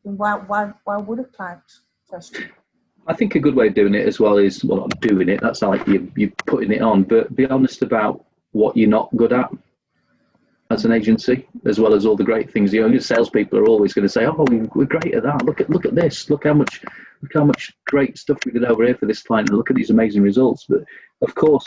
then why would a client trust you? I think a good way of doing it as well is, well, not doing it, that's like you're putting it on, but be honest about what you're not good at as an agency, as well as all the great things. Salespeople are always going to say, "Oh, we're great at that. Look at this. Look how much great stuff we did over here for this client, and look at these amazing results." But of course,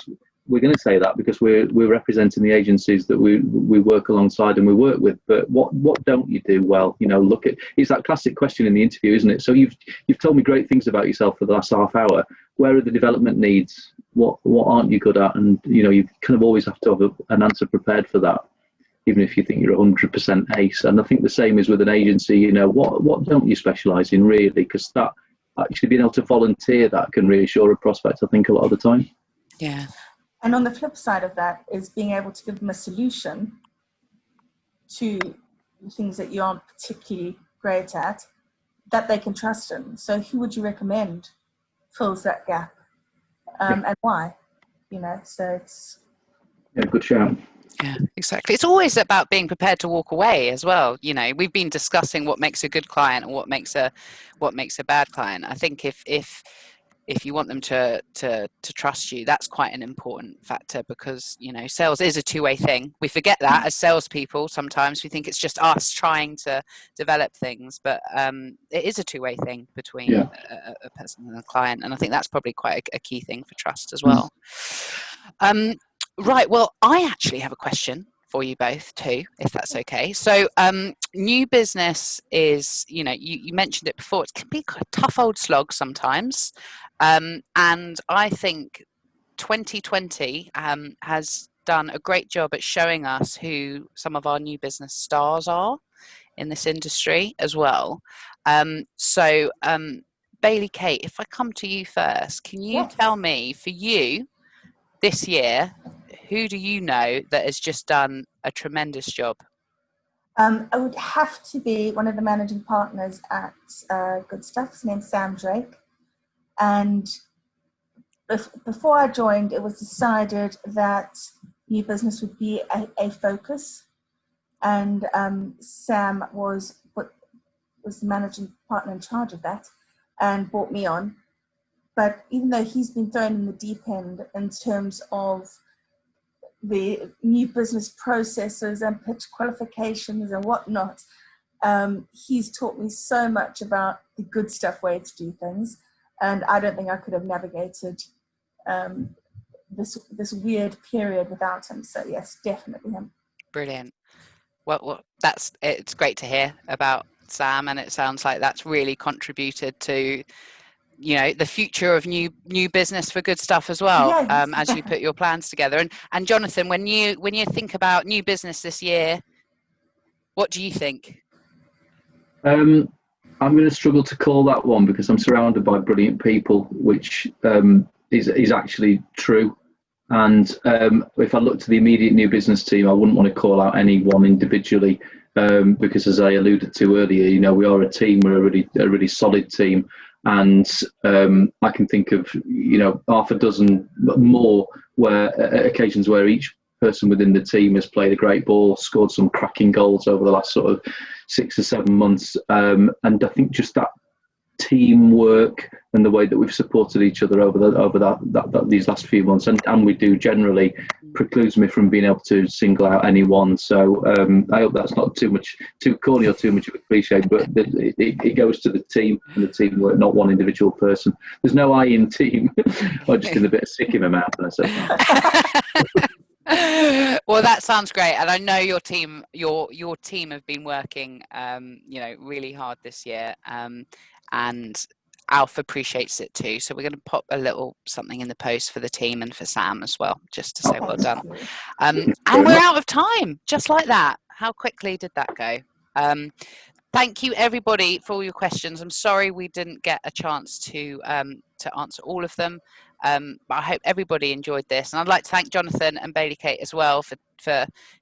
we're going to say that because we're representing the agencies that we work alongside and we work with. But what don't you do well? It's that classic question in the interview, isn't it? So you've told me great things about yourself for the last half hour. Where are the development needs? What aren't you good at? And you kind of always have to have an answer prepared for that, even if you think you're 100% ace. And I think the same is with an agency. What don't you specialise in really? Because that actually being able to volunteer that can reassure a prospect, I think, a lot of the time. Yeah. And on the flip side of that is being able to give them a solution to things that you aren't particularly great at, that they can trust in. So who would you recommend fills that gap, and why? So it's... Yeah, good shout. Yeah, exactly. It's always about being prepared to walk away as well. We've been discussing what makes a good client and what makes a bad client. I think if you want them to trust you, that's quite an important factor, because sales is a two-way thing. We forget that as salespeople. Sometimes we think it's just us trying to develop things, but it is a two-way thing between a person and a client, and I think that's probably quite a key thing for trust as well. Right. Well, I actually have a question for you both too, if that's okay. So new business is, you mentioned it before, it can be a tough old slog sometimes. And I think 2020 has done a great job at showing us who some of our new business stars are in this industry as well. So Bailee-Kate, if I come to you first, can you tell me, for you this year, who do you know that has just done a tremendous job? I would have to be one of the managing partners at Goodstuff. His name's Sam Drake. And before I joined, it was decided that new business would be a focus. And Sam was the managing partner in charge of that and brought me on. But even though he's been thrown in the deep end in terms of the new business processes and pitch qualifications and whatnot, he's taught me so much about the good stuff way to do things, and I don't think I could have navigated this weird period without him. So yes, definitely him. Brilliant. Well, it's great to hear about Sam, and it sounds like that's really contributed to the future of new business for Goodstuff as well. Yes. As you put your plans together. And Jonathan, when you think about new business this year, what do you think? I'm going to struggle to call that one because I'm surrounded by brilliant people, which is actually true. And if I look to the immediate new business team, I wouldn't want to call out anyone individually, because as I alluded to earlier, you know, we are a team. We're a really solid team, and I can think of, you know, half a dozen more occasions where each person within the team has played a great ball, scored some cracking goals over the last sort of 6 or 7 months, and I think just that teamwork and the way that we've supported each other over these last few months, and we do generally, precludes me from being able to single out anyone. So I hope that's not too corny or too much of a cliche, but it goes to the team and the teamwork, not one individual person. There's no I in team. I just did a bit of sick in my mouth and I said that. Well, that sounds great, and I know your team have been working, you know, really hard this year, and ALF appreciates it too. So we're going to pop a little something in the post for the team and for Sam as well, just to say well done. And we're out of time, just like that. How quickly did that go? Thank you everybody for all your questions. I'm sorry we didn't get a chance to answer all of them, but I hope everybody enjoyed this. And I'd like to thank Jonathan and Bailee-Kate as well for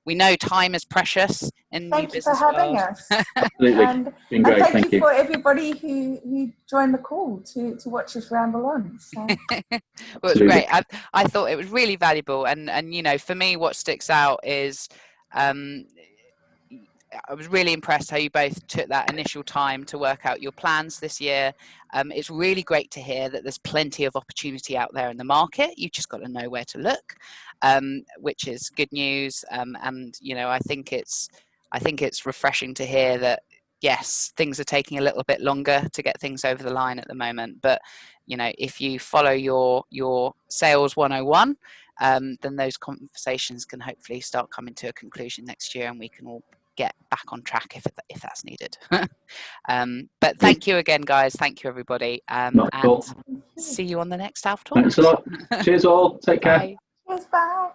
we know time is precious in new business world. Thank you for having us. Absolutely. And been great. thank you for everybody who joined the call to watch us ramble on. So. Well, it was great. I thought it was really valuable, and you know, for me, what sticks out is I was really impressed how you both took that initial time to work out your plans this year. It's really great to hear that there's plenty of opportunity out there in the market. You've just got to know where to look, which is good news. And you know, I think it's refreshing to hear that yes, things are taking a little bit longer to get things over the line at the moment. But you know, if you follow your sales 101, then those conversations can hopefully start coming to a conclusion next year, and we can all get back on track if that's needed. But thank you again, guys. Thank you, everybody. And see you on the next ALF Talks. Thanks a lot. Cheers all. Take care. Bye. Cheers, bye.